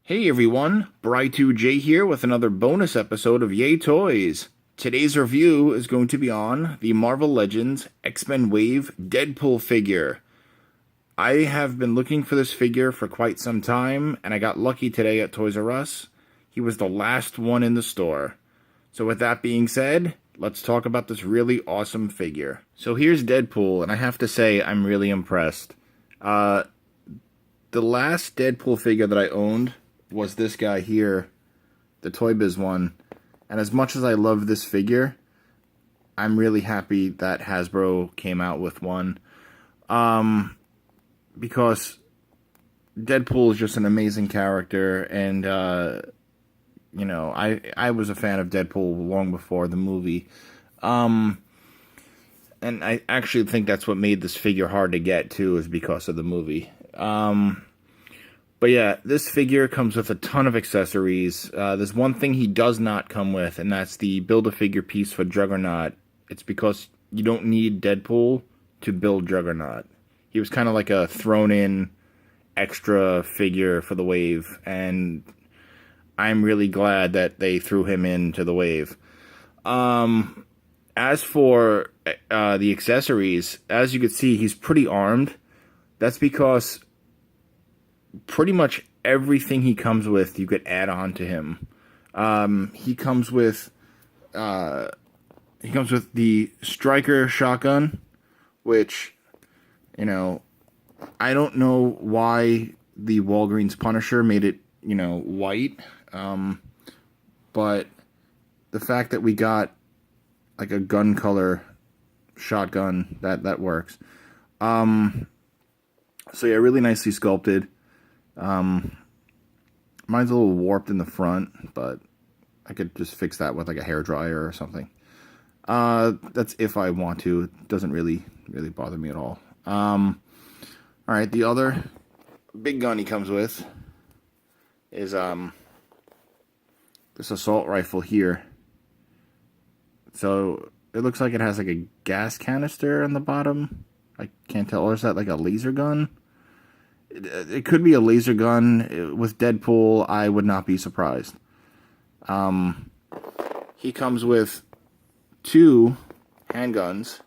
Hey everyone, Bry2J here with another bonus episode of Yay Toys. Today's review is going to be on the Marvel Legends X-Men Wave Deadpool figure. I have been looking for this figure for quite some time, and I got lucky today at Toys R Us. He was the last one in the store. So with that being said, let's talk about this really awesome figure. So here's Deadpool, and I have to say I'm really impressed. The last Deadpool figure that I owned was this guy here, the Toy Biz one. And as much as I love this figure, I'm really happy that Hasbro came out with one. Because Deadpool is just an amazing character, and you know, I was a fan of Deadpool long before the movie. And I actually think that's what made this figure hard to get too, is because of the movie. But yeah, this figure comes with a ton of accessories. There's one thing he does not come with, and that's the Build-A-Figure piece for Juggernaut. It's because you don't need Deadpool to build Juggernaut. He was kind of like a thrown-in extra figure for the wave, and I'm really glad that they threw him into the wave. As for the accessories, as you can see, he's pretty armed. That's because pretty much everything he comes with, you could add on to him. He comes with the Striker shotgun, which, you know, I don't know why the Walgreens Punisher made it, you know, white. But the fact that we got like a gun color shotgun, that works. So yeah, really nicely sculpted. Mine's a little warped in the front, but I could just fix that with like a hairdryer or something. That's if I want to. It doesn't really bother me at all. Alright, the other big gun he comes with is this assault rifle here. So it looks like it has like a gas canister on the bottom. I can't tell. Or is that like a laser gun? It could be a laser gun. With Deadpool, I would not be surprised. He comes with 2 handguns,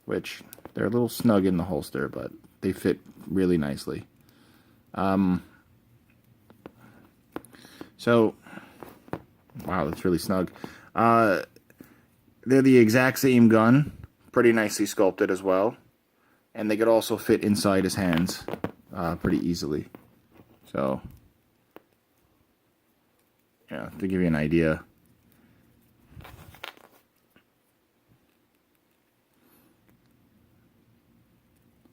which they're a little snug in the holster, but they fit really nicely. So, wow, that's really snug. They're the exact same gun, pretty nicely sculpted as well. And they could also fit inside his hands pretty easily. So, yeah, to give you an idea.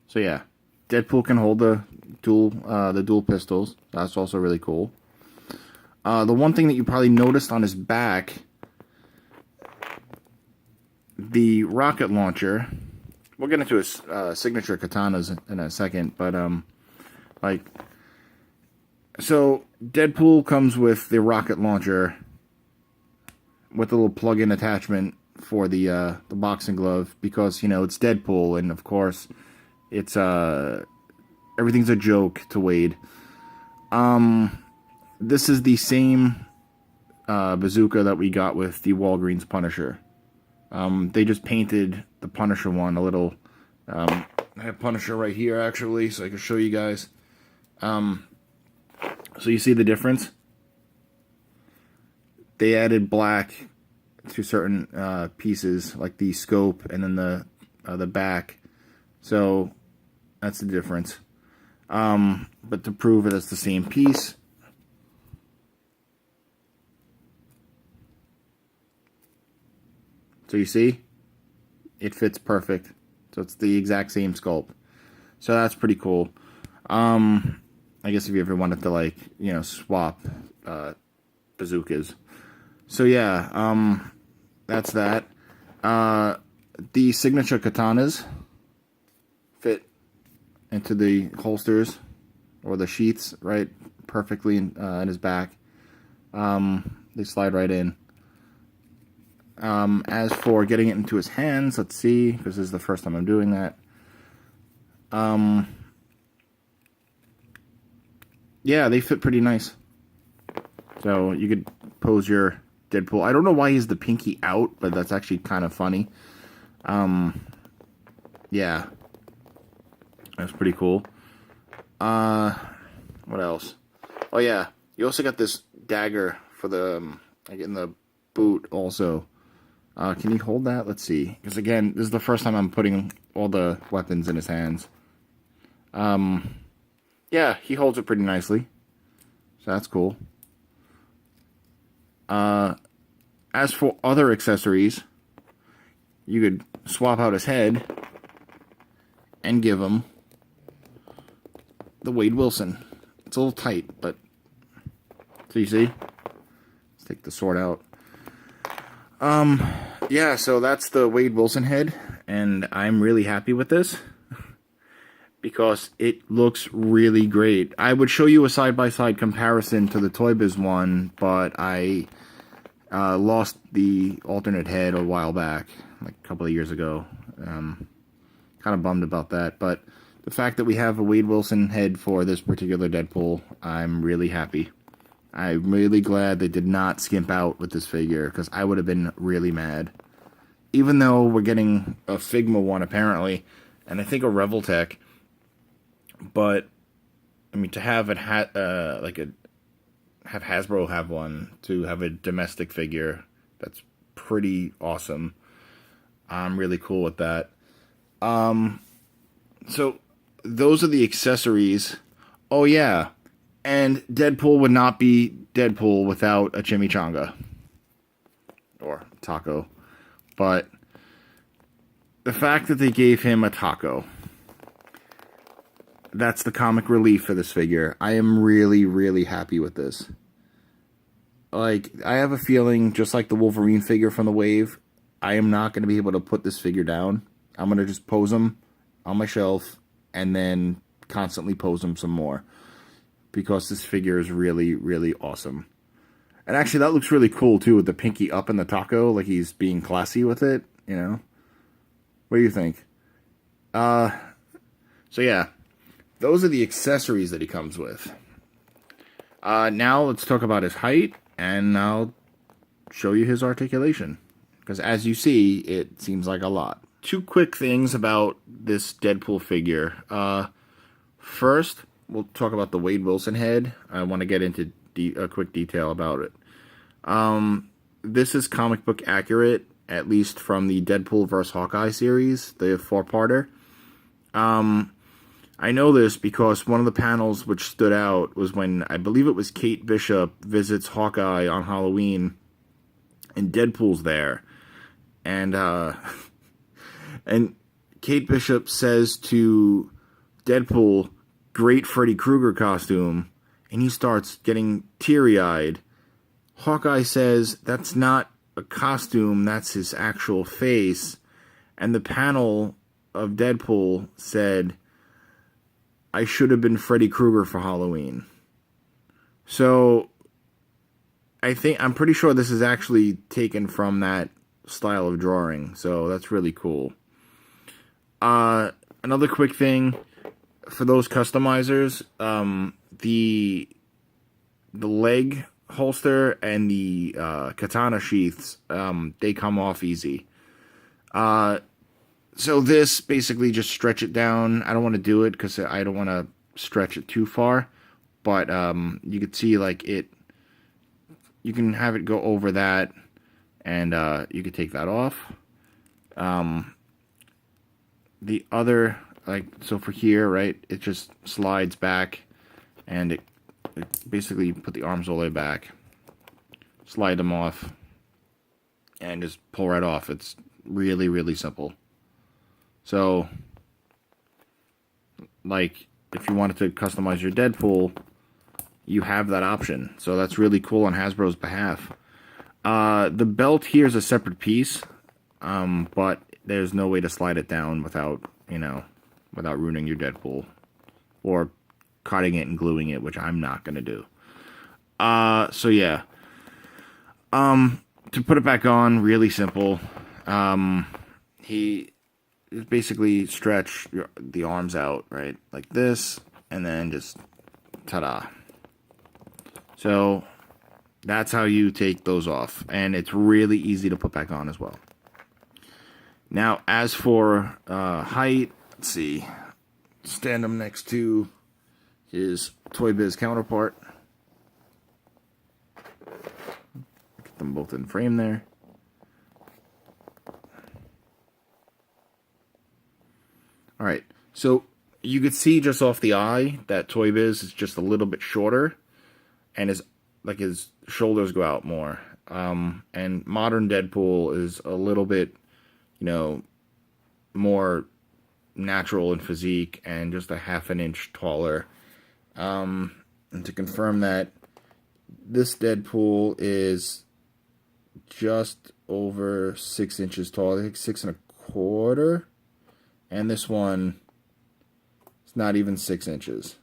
So yeah, Deadpool can hold the dual pistols. That's also really cool. The one thing that you probably noticed on his back, the rocket launcher. We'll get into his signature katanas in a second, but so Deadpool comes with the rocket launcher with a little plug-in attachment for the boxing glove, because, you know, it's Deadpool, and of course it's everything's a joke to Wade. This is the same bazooka that we got with the Walgreens Punisher. They just painted the Punisher one a little. I have Punisher right here, actually, so I can show you guys. So you see the difference? They added black to certain pieces, like the scope and then the back. So that's the difference. But to prove it, it's the same piece. So you see, it fits perfect. So it's the exact same sculpt. So that's pretty cool. I guess if you ever wanted to, like, you know, swap bazookas. So yeah, that's that. The signature katanas fit into the holsters or the sheaths right perfectly in his back. They slide right in. As for getting it into his hands, let's see, because this is the first time I'm doing that. yeah, they fit pretty nice. So you could pose your Deadpool. I don't know why he's the pinky out, but that's actually kind of funny. Yeah. That's pretty cool. What else? Oh yeah, you also got this dagger for the like in the boot also. Can you hold that? Let's see. Because again, this is the first time I'm putting all the weapons in his hands. Yeah, he holds it pretty nicely. So that's cool. As for other accessories, you could swap out his head and give him the Wade Wilson. It's a little tight, but so you see? Let's take the sword out. Yeah, so that's the Wade Wilson head, and I'm really happy with this because it looks really great. I would show you a side-by-side comparison to the Toy Biz one, but I lost the alternate head a while back, like a couple of years ago. Kind of bummed about that, but the fact that we have a Wade Wilson head for this particular Deadpool, I'm really happy. I'm really glad they did not skimp out with this figure, because I would have been really mad. Even though we're getting a Figma one, apparently, and I think a Reveltech, but, I mean, to have it, have Hasbro have one, to have a domestic figure, that's pretty awesome. I'm really cool with that. So, those are the accessories. Oh, yeah. And Deadpool would not be Deadpool without a chimichanga. Or taco. But the fact that they gave him a taco, that's the comic relief for this figure. I am really, really happy with this. Like, I have a feeling, just like the Wolverine figure from the Wave, I am not going to be able to put this figure down. I'm going to just pose him on my shelf and then constantly pose him some more. Because this figure is really, really awesome. And actually, that looks really cool, too, with the pinky up in the taco. Like he's being classy with it, you know? What do you think? So, yeah. Those are the accessories that he comes with. Now, let's talk about his height. And I'll show you his articulation. Because as you see, it seems like a lot. Two quick things about this Deadpool figure. First, we'll talk about the Wade Wilson head. I want to get into a quick detail about it. This is comic book accurate, at least from the Deadpool vs. Hawkeye series, the 4-parter. I know this because one of the panels which stood out was when, I believe it was Kate Bishop visits Hawkeye on Halloween, and Deadpool's there. And, and Kate Bishop says to Deadpool, "Great Freddy Krueger costume," and he starts getting teary-eyed. Hawkeye says, "That's not a costume, that's his actual face." And the panel of Deadpool said, "I should have been Freddy Krueger for Halloween." So, I'm pretty sure this is actually taken from that style of drawing, so that's really cool. Another quick thing, for those customizers, the leg holster and the katana sheaths, they come off easy. So this, basically just stretch it down. I don't want to do it because I don't want to stretch it too far. But you can see, like, you can have it go over that, and you could take that off. The other, like, so for here, right, it just slides back, and it basically put the arms all the way back, slide them off, and just pull right off. It's really, really simple. So, like, if you wanted to customize your Deadpool, you have that option. So that's really cool on Hasbro's behalf. The belt here is a separate piece, but there's no way to slide it down without, without ruining your Deadpool. Or cutting it and gluing it, which I'm not going to do. So yeah. To put it back on, really simple. He basically stretch the arms out, right? Like this, and then just ta-da. So that's how you take those off. And it's really easy to put back on as well. Now, as for height, let's see. Stand him next to his Toy Biz counterpart. Get them both in frame there. Alright, so you could see just off the eye that Toy Biz is just a little bit shorter, and his shoulders go out more. And modern Deadpool is a little bit, more natural in physique and just a half an inch taller. And to confirm that, this Deadpool is just over 6 inches tall. I think 6.25. And this one is not even 6 inches.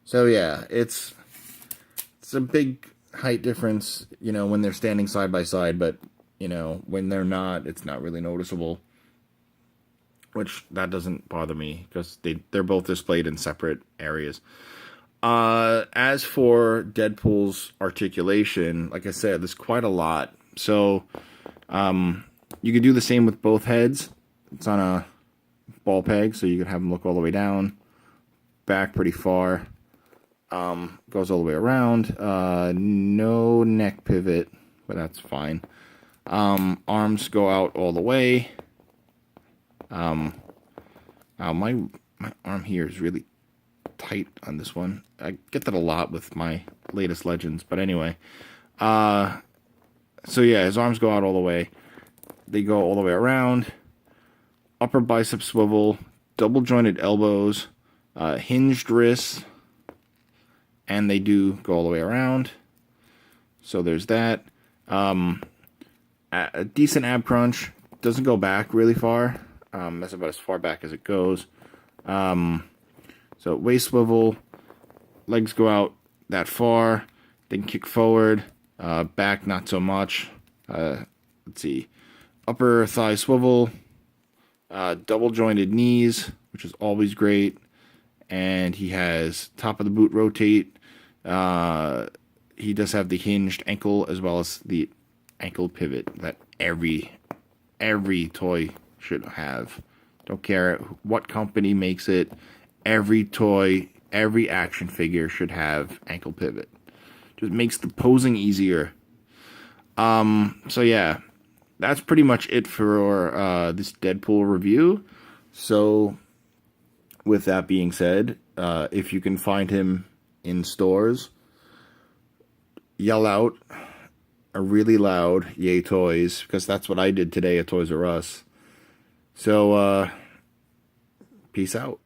So yeah, it's a big height difference, when they're standing side by side, but when they're not, it's not really noticeable. Which that doesn't bother me because they're both displayed in separate areas. As for Deadpool's articulation, like I said, there's quite a lot. So you could do the same with both heads. It's on a ball peg, so you could have them look all the way down, back pretty far. Goes all the way around. No neck pivot, but that's fine. Arms go out all the way. My arm here is really tight on this one. I get that a lot with my latest Legends, but anyway. So yeah, his arms go out all the way. They go all the way around. Upper bicep swivel, double jointed elbows, hinged wrists, and they do go all the way around. So there's that. A decent ab crunch. Doesn't go back really far. That's about as far back as it goes. So waist swivel, legs go out that far, then kick forward, back not so much. Let's see, upper thigh swivel, double jointed knees, which is always great, and he has top of the boot rotate. He does have the hinged ankle as well as the ankle pivot that every toy should have. Don't care what company makes it. Every toy, every action figure should have ankle pivot. Just makes the posing easier. So yeah, that's pretty much it for this Deadpool review. So with that being said, if you can find him in stores, yell out a really loud "Yay Toys," because that's what I did today at Toys R Us. So peace out.